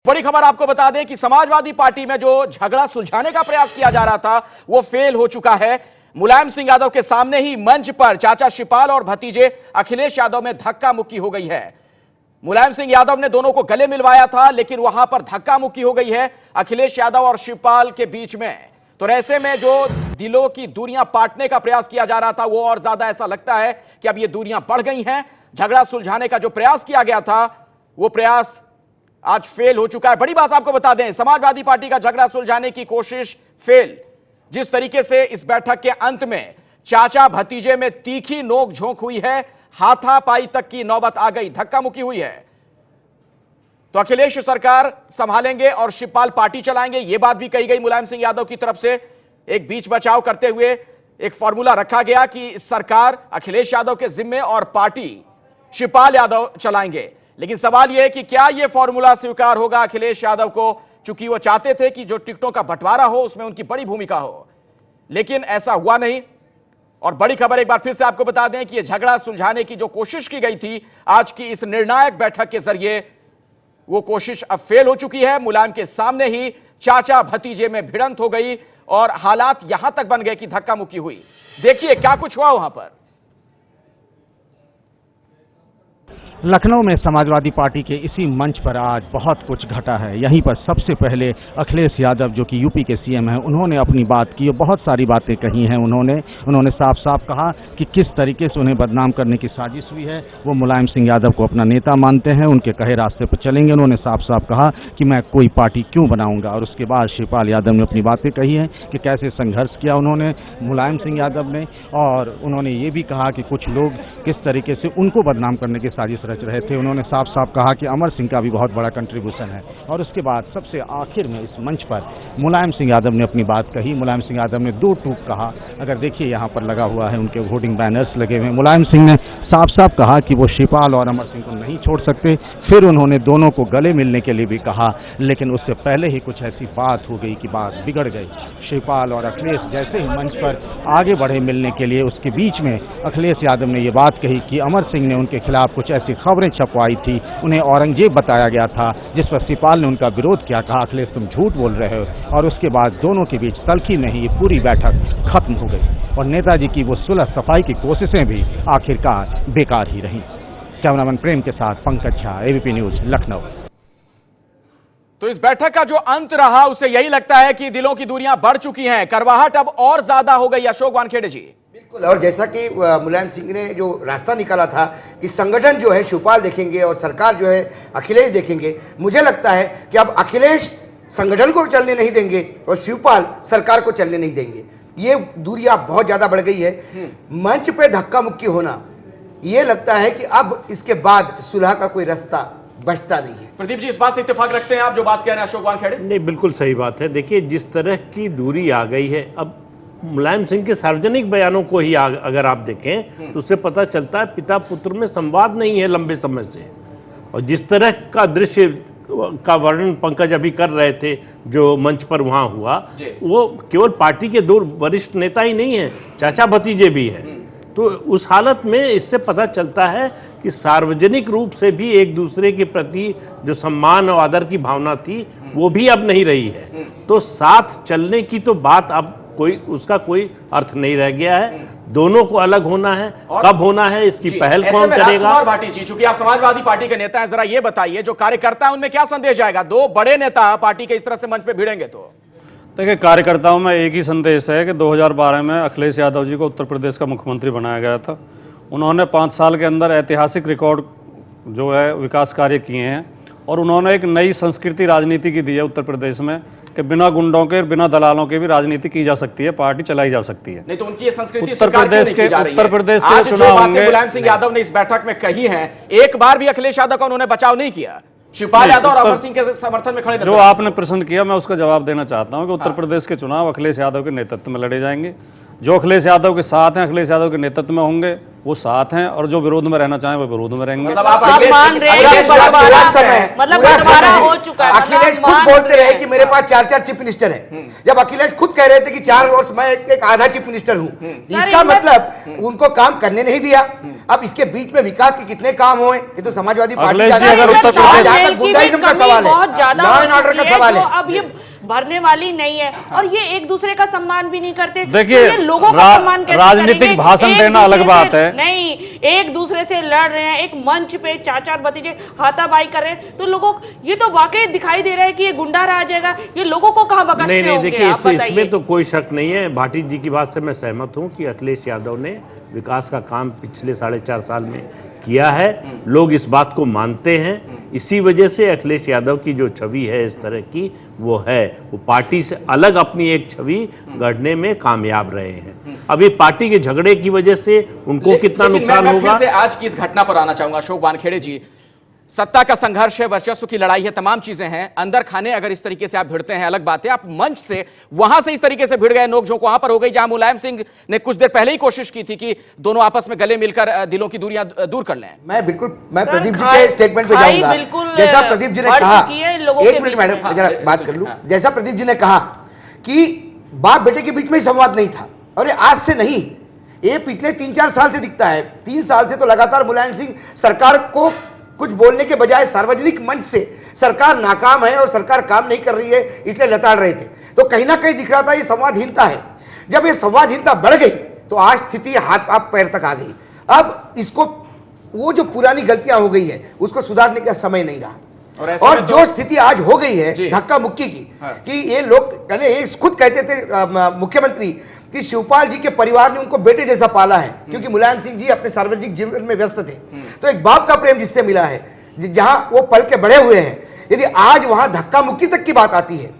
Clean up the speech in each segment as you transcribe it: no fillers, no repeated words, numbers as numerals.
बड़ी खबर आपको बता दें कि समाजवादी पार्टी में जो झगड़ा सुलझाने का प्रयास किया जा रहा था वो फेल हो चुका है। मुलायम सिंह यादव के सामने ही मंच पर चाचा शिवपाल और भतीजे अखिलेश यादव में धक्का मुक्की हो गई है। मुलायम सिंह यादव ने दोनों को गले मिलवाया था, लेकिन वहां पर धक्का मुक्की हो गई है अखिलेश यादव और शिवपाल के बीच में। तो ऐसे में जो दिलों की दूरियां पाटने का प्रयास किया जा रहा था वो और ज्यादा ऐसा लगता है कि अब ये दूरियां बढ़ गई हैं। झगड़ा सुलझाने का जो प्रयास किया गया था वो प्रयास आज फेल हो चुका है। बड़ी बात आपको बता दें, समाजवादी पार्टी का झगड़ा सुलझाने की कोशिश फेल। जिस तरीके से इस बैठक के अंत में चाचा भतीजे में तीखी नोकझोंक हुई है, हाथापाई तक की नौबत आ गई, धक्का मुक्की हुई है। तो अखिलेश सरकार संभालेंगे और शिवपाल पार्टी चलाएंगे, यह बात भी कही गई मुलायम सिंह यादव की तरफ से। एक बीच बचाव करते हुए एक फॉर्मूला रखा गया कि सरकार अखिलेश यादव के जिम्मे और पार्टी शिवपाल यादव चलाएंगे। लेकिन सवाल यह है कि क्या यह फॉर्मूला स्वीकार होगा अखिलेश यादव को, चूंकि वो चाहते थे कि जो टिकटों का बंटवारा हो उसमें उनकी बड़ी भूमिका हो, लेकिन ऐसा हुआ नहीं। और बड़ी खबर एक बार फिर से आपको बता दें कि यह झगड़ा सुलझाने की जो कोशिश की गई थी आज की इस निर्णायक बैठक के जरिए, वो कोशिश अब फेल हो चुकी है। मुलायम के सामने ही चाचा भतीजे में भिड़ंत हो गई और हालात यहां तक बन गए कि धक्का मुक्की हुई। देखिए क्या कुछ हुआ वहां पर। लखनऊ में समाजवादी पार्टी के इसी मंच पर आज बहुत कुछ घटा है। यहीं पर सबसे पहले अखिलेश यादव जो कि यूपी के सीएम हैं, उन्होंने अपनी बात की और बहुत सारी बातें कही हैं। उन्होंने साफ साफ कहा कि किस तरीके से उन्हें बदनाम करने की साजिश हुई है। वो मुलायम सिंह यादव को अपना नेता मानते हैं, उनके कहे रास्ते पर चलेंगे। उन्होंने साफ साफ कहा कि मैं कोई पार्टी क्यों बनाऊंगा। और उसके बाद शिवपाल यादव ने अपनी बातें कही हैं कि कैसे संघर्ष किया उन्होंने मुलायम सिंह यादव ने, और उन्होंने ये भी कहा कि कुछ लोग किस तरीके से उनको बदनाम करने की साजिश रच रहे थे। उन्होंने साफ साफ कहा कि अमर सिंह का भी बहुत बड़ा कंट्रीब्यूशन है। और उसके बाद सबसे आखिर में इस मंच पर मुलायम सिंह यादव ने अपनी बात कही। मुलायम सिंह यादव ने दो टूक कहा, अगर देखिए यहाँ पर लगा हुआ है, उनके होर्डिंग बैनर्स लगे हुए हैं। मुलायम सिंह ने साफ साफ कहा कि वो शिवपाल और अमर सिंह को नहीं छोड़ सकते। फिर उन्होंने दोनों को गले मिलने के लिए भी कहा, लेकिन उससे पहले ही कुछ ऐसी बात हो गई कि बात बिगड़ गई। शिवपाल और अखिलेश जैसे ही मंच पर आगे बढ़े मिलने के लिए, उसके बीच में अखिलेश यादव ने ये बात कही कि अमर सिंह ने उनके खिलाफ कुछ ऐसी खबरें छपवाई थी, उन्हें औरंगजेब बताया गया था, जिस पर शिवपाल ने उनका विरोध किया, कहा अखिलेश तुम झूठ बोल रहे हो। और उसके बाद दोनों के बीच तल्खी में ही ये पूरी बैठक खत्म हो गई और नेताजी की वो सुलह सफाई की कोशिशें भी आखिरकार बेकार ही रहीं। कैमरामैन प्रेम के साथ पंकज झा, एबीपी न्यूज, लखनऊ। तो इस बैठक का जो अंत रहा उससे यही लगता है कि दिलों की दूरियां बढ़ चुकी हैं, करवाहट अब और ज्यादा हो गई। अशोक वानखेड़े जी। बिल्कुल, और जैसा कि मुलायम सिंह ने जो रास्ता निकाला था कि संगठन जो है शिवपाल देखेंगे और सरकार जो है अखिलेश देखेंगे, मुझे लगता है कि अब अखिलेश संगठन को चलने नहीं देंगे और शिवपाल सरकार को चलने नहीं देंगे। ये दूरियां बहुत ज्यादा बढ़ गई है। मंच पे धक्का मुक्की होना, ये लगता है कि अब इसके बाद सुलह का कोई रास्ता बचता नहीं है। प्रदीप जी, इस बात से इत्तेफाक रखते हैं आप जो बात कह रहे हैं अशोक वानखेड़े? नहीं, बिल्कुल सही बात है। देखिए, जिस तरह की दूरी आ गई है, अब मुलायम सिंह के सार्वजनिक बयानों को ही अगर आप देखें तो उससे पता चलता है पिता पुत्र में संवाद नहीं है लंबे समय से। और जिस तरह का दृश्य का वर्णन पंकज अभी कर रहे थे जो मंच पर वहाँ हुआ, वो केवल पार्टी के दो वरिष्ठ नेता ही नहीं हैं, चाचा भतीजे भी हैं। तो उस हालत में इससे पता चलता है कि सार्वजनिक रूप से भी एक दूसरे के प्रति जो सम्मान और आदर की भावना थी वो भी अब नहीं रही है। तो साथ चलने की तो बात अब उसका कोई अर्थ नहीं रह गया है। दोनों को अलग होना है, कब होना है, इसकी पहल कौन करेगा? भाटी जी, चूंकि आप समाजवादी पार्टी के नेता हैं, जरा ये बताइए जो कार्यकर्ता है उनमें क्या संदेश जाएगा? दो बड़े नेता पार्टी के इस तरह से मंच पे भिड़ेंगे तो देखिए, कार्यकर्ताओं में एक ही संदेश है कि 2012 में अखिलेश यादव जी को उत्तर प्रदेश का मुख्यमंत्री बनाया गया था। उन्होंने 5 साल के अंदर ऐतिहासिक रिकॉर्ड जो है विकास कार्य किए हैं और उन्होंने एक नई संस्कृति राजनीति की दी है उत्तर प्रदेश में कि बिना गुंडों के, बिना दलालों के भी राजनीति की जा सकती है, पार्टी चलाई जा सकती है। नहीं तो उनकी ये संस्कृति उत्तर प्रदेश के चुनाव होंगे। मुलायम सिंह यादव ने इस बैठक में कही है, एक बार भी अखिलेश यादव का उन्होंने बचाव नहीं किया। शिवपाल यादव और अमर सिंह के समर्थन में खड़े। जो आपने प्रश्न किया मैं उसका जवाब देना चाहता हूं कि उत्तर प्रदेश के चुनाव अखिलेश यादव के नेतृत्व में लड़े जाएंगे। जो अखिलेश यादव के साथ हैं, अखिलेश यादव के नेतृत्व में होंगे वो साथ हैं, और जो विरोध में रहना चाहें वो विरोध में रहेंगे। मतलब आप अखिलेश खुद बोलते रहे कि मेरे पास 4 चीफ मिनिस्टर है। जब अखिलेश खुद कह रहे थे कि 4 वर्ष मैं एक आधा चीफ मिनिस्टर हूं, इसका मतलब उनको काम करने नहीं दिया। अब इसके बीच में विकास के कितने काम हुए, ये तो समाजवादी पार्टी गुंडाइज्म का सवाल है, लॉ एंड ऑर्डर का सवाल है। अब ये भरने वाली नहीं है, और ये एक दूसरे का सम्मान भी नहीं करते। देखिए, तो लोगों का सम्मान कैसे राजनीतिक करेंगे? भाषण देना अलग बात है। नहीं, एक दूसरे से लड़ रहे हैं, एक मंच पे 4 भतीजे हाथापाई कर रहे हैं, तो लोगों ये तो वाकई दिखाई दे रहा है कि ये गुंडा राज है। ये लोगों को कहां बख्शते नहीं, होंगे? देखिए, आप बताइए। इसमें तो कोई शक नहीं है। भाटी जी की बात से मैं सहमत हूं कि अखिलेश यादव ने विकास का काम पिछले 4.5 साल में किया है। लोग इस बात को मानते हैं। इसी वजह से अखिलेश यादव की जो छवि है इस तरह की वो है, वो पार्टी से अलग अपनी एक छवि गढ़ने में कामयाब रहे हैं। अभी पार्टी के झगड़े की वजह से उनको कितना नुकसान होगा। फिर से आज की इस घटना पर आना चाहूंगा अशोक वानखेड़े जी। सत्ता का संघर्ष है, वर्चस्व की लड़ाई है, तमाम चीजें हैं। अंदर खाने अगर इस तरीके से आप भिड़ते हैं अलग बात है, आप मंच से वहां से इस तरीके से भिड़ गए, नोकझोंक वहां पर हो गई जहां मुलायम सिंह ने कुछ देर पहले ही कोशिश की थी कि दोनों आपस में गले मिलकर दिलों की दूरियां दूर कर लें। मैं प्रदीप जी के स्टेटमेंट पे जाऊंगा। जैसा प्रदीप जी ने कहा, 1 मिनट मैडम जरा बात कर लूं। जैसा प्रदीप जी ने कहा कि बाप बेटे के बीच में ही संवाद नहीं था, और ये आज से नहीं, ये पिछले 3-4 साल से दिखता है। 3 साल से तो लगातार मुलायम सिंह सरकार को कुछ बोलने के बजाय सार्वजनिक मंच से सरकार नाकाम है और सरकार काम नहीं कर रही है इसलिए लताड़ रहे थे। तो कहीं ना कहीं दिख रहा था ये संवादहीनता है। जब ये संवादहीनता बढ़ गई तो आज स्थिति हाथ पांव पैर तक आ गई। अब इसको, वो जो पुरानी गलतियां हो गई है उसको सुधारने का समय नहीं रहा। और जो स्थिति आज हो गई है धक्का मुक्की की, कि ये लोग खुद कहते थे मुख्यमंत्री कि शिवपाल जी के परिवार ने उनको बेटे जैसा पाला है, क्योंकि मुलायम सिंह जी अपने सार्वजनिक जीवन में व्यस्त थे। तो एक बाप का प्रेम जिससे मिला है, जहां वो पल के बड़े हुए हैं, यदि आज वहां धक्का मुक्की तक की बात आती है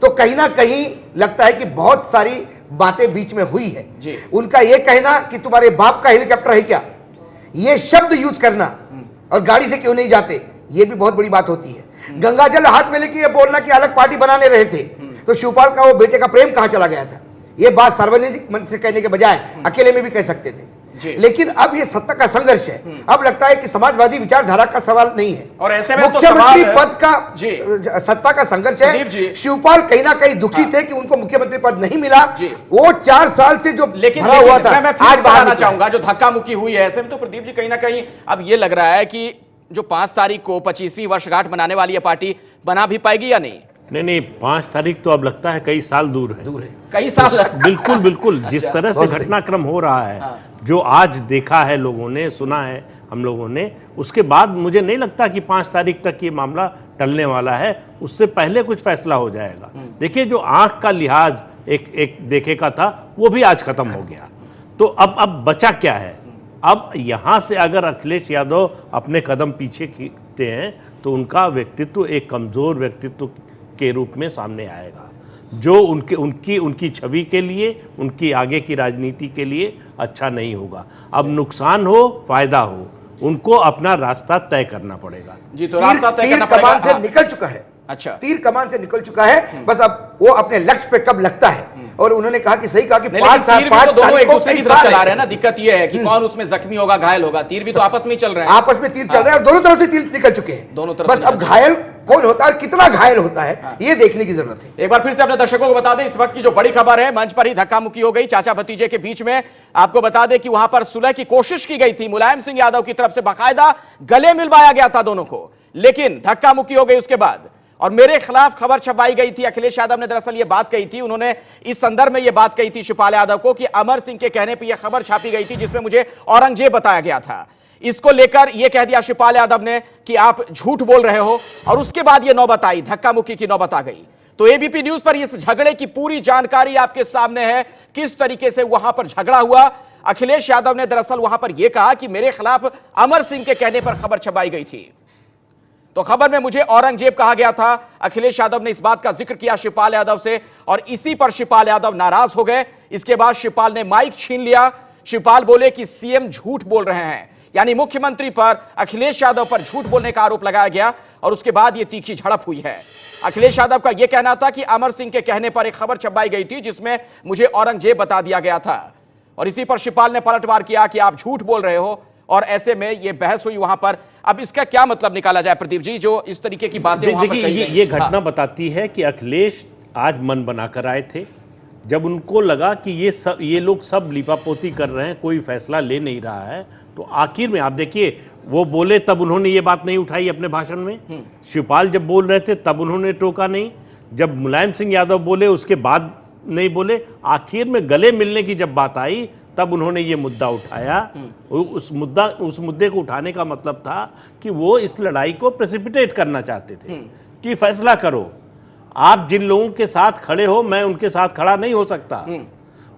तो कहीं ना कहीं लगता है कि बहुत सारी बातें बीच में हुई है। उनका यह कहना कि तुम्हारे बाप का हेलीकॉप्टर है क्या, ये शब्द यूज करना, और गाड़ी से क्यों नहीं जाते, ये भी बहुत बड़ी बात होती है। गंगाजल हाथ में लेके ये बोलना कि अलग पार्टी बनाने रहे थे, तो शिवपाल का वो बेटे का प्रेम कहां चला गया था, ये बात सार्वजनिक मंच से कहने के बजाय अकेले में भी कह सकते थे। लेकिन अब ये सत्ता का संघर्ष है। अब लगता है कि समाजवादी विचारधारा का सवाल नहीं है, और ऐसे में मुख्यमंत्री पद का सत्ता का संघर्ष है। शिवपाल कहीं ना कहीं दुखी थे कि उनको मुख्यमंत्री पद नहीं मिला। वो 4 साल से जो भरा हुआ था, आज बताना चाहूंगा जो धक्का मुक्की हुई है, ऐसे में तो प्रदीप जी कहीं ना कहीं अब ये लग रहा है कि जो 5 तारीख को 25वीं वर्षगांठ मनाने वाली है पार्टी, बना भी पाएगी या नहीं? नहीं, 5 तारीख तो अब लगता है कई साल दूर है। कई साल बिल्कुल जिस तरह से घटनाक्रम हो रहा है, जो आज देखा है लोगों ने, सुना है हम लोगों ने, उसके बाद मुझे नहीं लगता कि 5 तारीख तक ये मामला टलने वाला है। उससे पहले कुछ फैसला हो जाएगा। देखिए, जो आंख का लिहाज एक देखे का था वो भी आज खत्म हो गया। तो अब बचा क्या है? अब यहां से अगर अखिलेश यादव अपने कदम पीछे खींचते हैं तो उनका व्यक्तित्व एक कमजोर व्यक्तित्व के रूप में सामने आएगा, जो उनकी छवि के लिए, उनकी आगे की राजनीति के लिए अच्छा नहीं होगा। अब नुकसान हो फायदा हो, उनको अपना रास्ता तय करना पड़ेगा। जी, तो रास्ता तय करना पड़ेगा। कमान से निकल चुका है। अच्छा, तीर कमान से निकल चुका है, बस अब वो अपने लक्ष्य पे कब लगता है। और उन्होंने कहा कि सही कहा कि 5 साल दोनों एक दूसरे की तरफ चला रहे हैं ना। दिक्कत ये है कि कौन उसमें जख्मी होगा, घायल होगा। तीर भी तो आपस में चल रहे हैं, आपस में तीर चल रहे हैं और दोनों तरफ से तीर निकल चुके हैं। दोनों तरफ बस अब घायल कौन होता है और कितना घायल होता है, ये देखने की जरूरत है। एक बार फिर से अपने दर्शकों को बता दें, इस वक्त की जो बड़ी खबर है, मंच पर ही धक्का मुक्की हो गई चाचा भतीजे के बीच में। आपको बता दें कि वहां पर सुलह की कोशिश की गई थी, मुलायम सिंह यादव की तरफ से बाकायदा गले मिलवाया गया था दोनों को, लेकिन धक्का मुक्की हो गई उसके बाद। और मेरे खिलाफ खबर छपाई गई थी। अखिलेश यादव ने दरअसल यह बात कही थी, उन्होंने इस संदर्भ में यह बात कही थी शिवपाल यादव को कि अमर सिंह के कहने पर यह खबर छापी गई थी जिसमें मुझे औरंगजेब बताया गया था। इसको लेकर यह कह दिया शिवपाल यादव ने कि आप झूठ बोल रहे हो, और उसके बाद यह नौबत आई, धक्का मुक्की की नौबत आ गई। तो एबीपी न्यूज पर इस झगड़े की पूरी जानकारी आपके सामने है, किस तरीके से वहां पर झगड़ा हुआ। अखिलेश यादव ने दरअसल वहां पर यह कहा कि मेरे खिलाफ अमर सिंह के कहने पर खबर छपाई गई थी, तो खबर में मुझे औरंगजेब कहा गया था। अखिलेश यादव ने इस बात का जिक्र किया शिवपाल यादव से, और इसी पर शिवपाल यादव नाराज हो गए। इसके बाद शिवपाल ने माइक छीन लिया। शिवपाल बोले कि सीएम झूठ बोल रहे हैं, यानी मुख्यमंत्री पर, अखिलेश यादव पर झूठ बोलने का आरोप लगाया गया। और उसके बाद यह तीखी झड़प हुई है। अखिलेश यादव का यह कहना था कि अमर सिंह के कहने पर एक खबर छपाई गई थी जिसमें मुझे औरंगजेब बता दिया गया था, और इसी पर शिवपाल ने पलटवार किया कि आप झूठ बोल रहे हो, और ऐसे में यह बहस हुई वहां पर। अब इसका क्या मतलब निकाला जाए प्रदीप जी, जो इस तरीके की बातें वहां पर कही देखिए, गई? ये घटना बताती है कि अखिलेश आज मन बनाकर आए थे। जब उनको लगा कि ये लोग सब लिपापोती कर रहे हैं, कोई फैसला ले नहीं रहा है, तो आखिर में आप देखिए वो बोले तब उन्होंने ये बात नहीं उठाई अपने भाषण में। शिवपाल जब बोल रहे थे तब उन्होंने टोका नहीं, जब मुलायम सिंह यादव बोले उसके बाद नहीं बोले, आखिर में गले मिलने की जब बात आई तब उन्होंने ये मुद्दा उठाया। उस मुद्दे को उठाने का मतलब था कि वो इस लड़ाई को प्रेसिपिटेट करना चाहते थे कि फैसला करो, आप जिन लोगों के साथ खड़े हो मैं उनके साथ खड़ा नहीं हो सकता,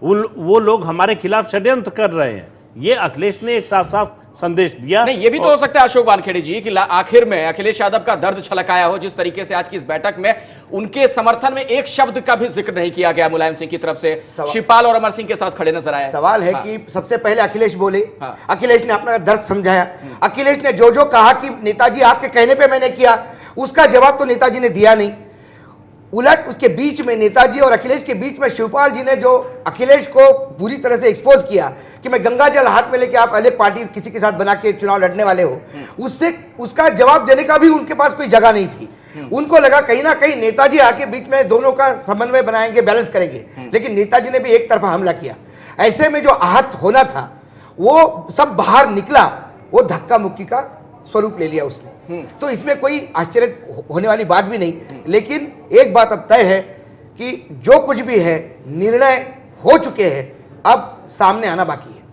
वो लोग हमारे खिलाफ षड्यंत्र कर रहे हैं। ये अखिलेश ने एक साफ साफ संदेश दिया। नहीं, ये भी तो हो सकता है अशोक वानखेड़े जी कि आखिर में अखिलेश यादव का दर्द छलकाया हो, जिस तरीके से आज की इस बैठक में उनके समर्थन में एक शब्द का भी जिक्र नहीं किया गया मुलायम सिंह की तरफ से, शिवपाल और अमर सिंह के साथ खड़े नजर आए। सवाल है कि सबसे पहले अखिलेश बोले, अखिलेश ने अपना दर्द समझाया, अखिलेश ने जो जो कहा कि नेताजी आपके कहने पे मैंने किया, उसका जवाब तो नेताजी ने दिया नहीं। उलट उसके बीच में नेताजी और अखिलेश के बीच में शिवपाल जी ने जो अखिलेश को पूरी तरह से एक्सपोज किया कि मैं गंगा जल हाथ में लेके आप अलग पार्टी किसी के साथ बना के चुनाव लड़ने वाले हो, उससे उसका जवाब देने का भी उनके पास कोई जगह नहीं थी। उनको लगा कहीं ना कहीं नेताजी आके बीच में दोनों का समन्वय बनाएंगे, बैलेंस करेंगे, लेकिन नेताजी ने भी एक तरफा हमला किया। ऐसे में जो आहत होना था वो सब बाहर निकला, वो धक्का मुक्की का स्वरूप ले लिया उसने। तो इसमें कोई आश्चर्य होने वाली बात भी नहीं, लेकिन एक बात अब तय है कि जो कुछ भी है निर्णय हो चुके हैं, अब सामने आना बाकी है।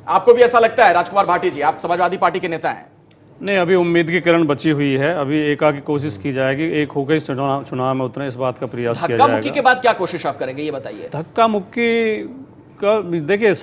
आपको भी ऐसा लगता है राजकुमार भाटी जी, आप समाजवादी पार्टी के नेता हैं? नहीं, अभी उम्मीद की किरण बची हुई है। अभी एकाकी कोशिश की जाएगी, एक होकर इस चुनाव में उतरे, इस बात का प्रयास किया जाएगा। धक्का मुक्की के बाद क्या कोशिश आप करेंगे, ये बताइए। धक्का मुक्की का देखिए,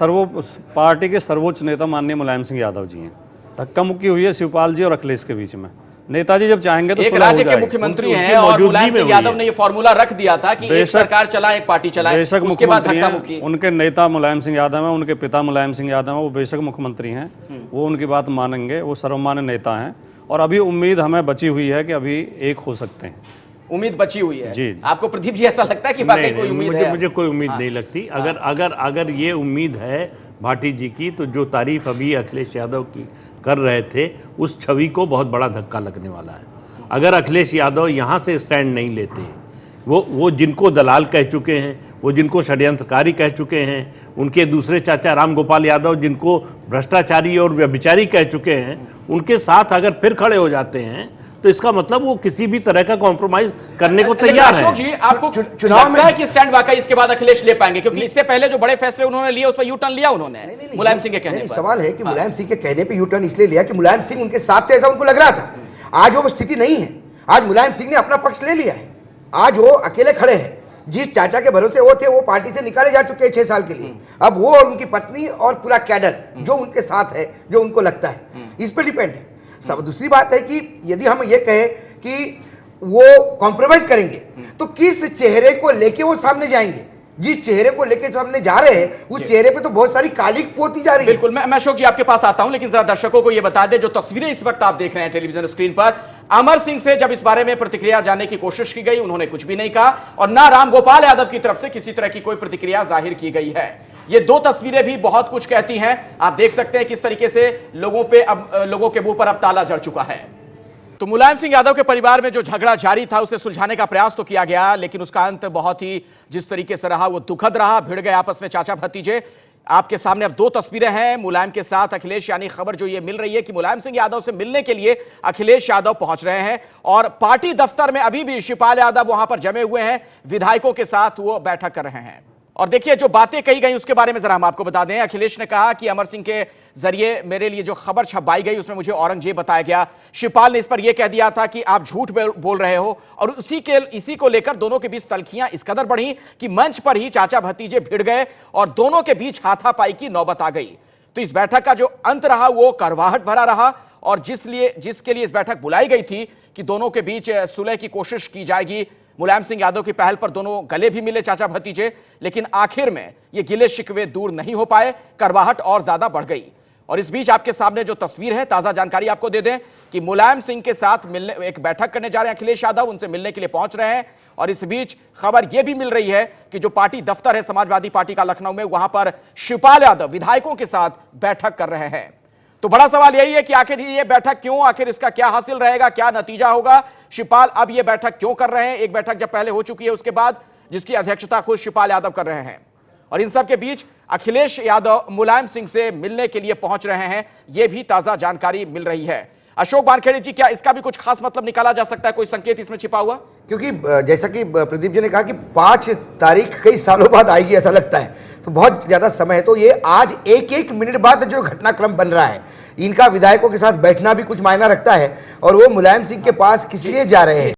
पार्टी के सर्वोच्च नेता माननीय मुलायम सिंह यादव जी हैं। धक्का मुक्की हुई है शिवपाल जी और अखिलेश के बीच में। नेताजी जब चाहेंगे तो एक राज्य के मुख्यमंत्री हैं और मुलायम सिंह यादव ने ये फॉर्मूला रख दिया था कि एक सरकार चलाए, एक पार्टी चलाए, उसके बाद धक्का मुक्की। उनके नेता मुलायम सिंह यादव हैं, उनके पिता मुलायम सिंह यादव हैं, वो बेशक मुख्यमंत्री हैं, वो उनकी बात मानेंगे, वो सर्वमान्य नेता हैं। और अभी उम्मीद हमें बची हुई है कि अभी एक हो सकते हैं। उम्मीद बची हुई है जी। आपको प्रदीप जी, ऐसा लगता है कि वाकई कोई उम्मीद है? मुझे कोई उम्मीद नहीं लगती। अगर ये उम्मीद है भाटी जी की, तो जो तारीफ अभी अखिलेश यादव की कर रहे थे, उस छवि को बहुत बड़ा धक्का लगने वाला है। अगर अखिलेश यादव यहाँ से स्टैंड नहीं लेते, वो जिनको दलाल कह चुके हैं, वो जिनको षड्यंत्रकारी कह चुके हैं, उनके दूसरे चाचा राम गोपाल यादव जिनको भ्रष्टाचारी और व्यभिचारी कह चुके हैं, उनके साथ अगर फिर खड़े हो जाते हैं तो इसका मतलब वो किसी भी तरह का कॉम्प्रोमाइज करने को तैयार है। अशोक जी, आपको चुनाव में कि स्टैंड वाकई इसके बाद अखिलेश ले पाएंगे? क्योंकि इससे पहले जो बड़े फैसले उन्होंने लिए उस पर यू टर्न लिया उन्होंने मुलायम सिंह के कहने पर। सवाल है कि मुलायम सिंह के कहने पे यू टर्न इसलिए लिया कि मुलायम सिंह उनके साथ थे, ऐसा उनको लग रहा था। आज वो स्थिति नहीं है, आज मुलायम सिंह ने अपना पक्ष ले लिया है, आज वो अकेले खड़े हैं। जिस चाचा के भरोसे वो थे, वो पार्टी से निकाले जा चुके हैं 6 साल के लिए। अब वो और उनकी पत्नी और पूरा कैडर जो उनके साथ है, जो उनको लगता है, इस पर डिपेंड है सब। दूसरी बात है कि यदि हम ये कहें कि वो कॉम्प्रोमाइज करेंगे, तो किस चेहरे को लेके वो सामने जाएंगे? जिस चेहरे को लेके सामने जा रहे हैं, उस चेहरे पे तो बहुत सारी कालिक पोती जा रही है। बिल्कुल, मैं अशोक जी आपके पास आता हूं, लेकिन जरा दर्शकों को यह बता दें, जो तस्वीरें इस वक्त आप देख रहे हैं टेलीविजन स्क्रीन पर, अमर सिंह से जब इस बारे में प्रतिक्रिया जानने की कोशिश की गई, उन्होंने कुछ भी नहीं कहा, और ना राम गोपाल यादव की तरफ से किसी तरह की कोई प्रतिक्रिया जाहिर की गई है। ये दो तस्वीरें भी बहुत कुछ कहती हैं। आप देख सकते हैं किस तरीके से लोगों के मुंह पर अब ताला जड़ चुका है। तो मुलायम सिंह यादव के परिवार में जो झगड़ा जारी था, उसे सुलझाने का प्रयास तो किया गया, लेकिन उसका अंत बहुत ही जिस तरीके से रहा वो दुखद रहा। भिड़ गए आपस में चाचा भतीजे। आपके सामने अब 2 तस्वीरें हैं मुलायम के साथ अखिलेश, यानी खबर जो ये मिल रही है कि मुलायम सिंह यादव से मिलने के लिए अखिलेश यादव पहुंच रहे हैं, और पार्टी दफ्तर में अभी भी शिवपाल यादव वहां पर जमे हुए हैं, विधायकों के साथ वो बैठक कर रहे हैं। और देखिए जो बातें कही गई उसके बारे में जरा हम आपको बता दें। अखिलेश ने कहा कि अमर सिंह के जरिए मेरे लिए जो खबर छपाई गई उसमें मुझे औरंगजेब बताया गया। शिवपाल ने इस पर यह कह दिया था कि आप झूठ बोल रहे हो, और इसी को लेकर दोनों के बीच तल्खियां इस कदर बढ़ी कि मंच पर ही चाचा भतीजे भिड़ गए और दोनों के बीच हाथापाई की नौबत आ गई। तो इस बैठक का जो अंत रहा वो करवाहट भरा रहा, और जिसके लिए इस बैठक बुलाई गई थी कि दोनों के बीच सुलह की कोशिश की जाएगी। मुलायम सिंह यादव की पहल पर दोनों गले भी मिले चाचा भतीजे, लेकिन आखिर में ये गिले शिकवे दूर नहीं हो पाए, करवाहट और ज्यादा बढ़ गई। और इस बीच आपके सामने जो तस्वीर है, ताजा जानकारी आपको दे दें कि मुलायम सिंह के साथ मिलने एक बैठक करने जा रहे हैं अखिलेश यादव, उनसे मिलने के लिए पहुंच रहे हैं। और इस बीच खबर यह भी मिल रही है कि जो पार्टी दफ्तर है समाजवादी पार्टी का लखनऊ में, वहां पर शिवपाल यादव विधायकों के साथ बैठक कर रहे हैं। तो बड़ा सवाल यही है कि आखिर ये बैठक क्यों, आखिर इसका क्या हासिल रहेगा, क्या नतीजा होगा। शिवपाल अब ये बैठक क्यों कर रहे हैं, एक बैठक जब पहले हो चुकी है उसके बाद, जिसकी अध्यक्षता खुद शिवपाल यादव कर रहे हैं। और इन सब के बीच अखिलेश यादव मुलायम सिंह से मिलने के लिए पहुंच रहे हैं, यह भी ताजा जानकारी मिल रही है। अशोक वानखेड़े जी, क्या इसका भी कुछ खास मतलब निकाला जा सकता है, कोई संकेत इसमें छिपा हुआ? क्योंकि जैसा कि प्रदीप जी ने कहा कि 5 तारीख कई सालों बाद आएगी ऐसा लगता है, तो बहुत ज़्यादा समय है। तो ये आज एक एक मिनट बाद जो घटनाक्रम बन रहा है, इनका विधायकों के साथ बैठना भी कुछ मायना रखता है। और वो मुलायम सिंह के पास किस लिए जा रहे हैं,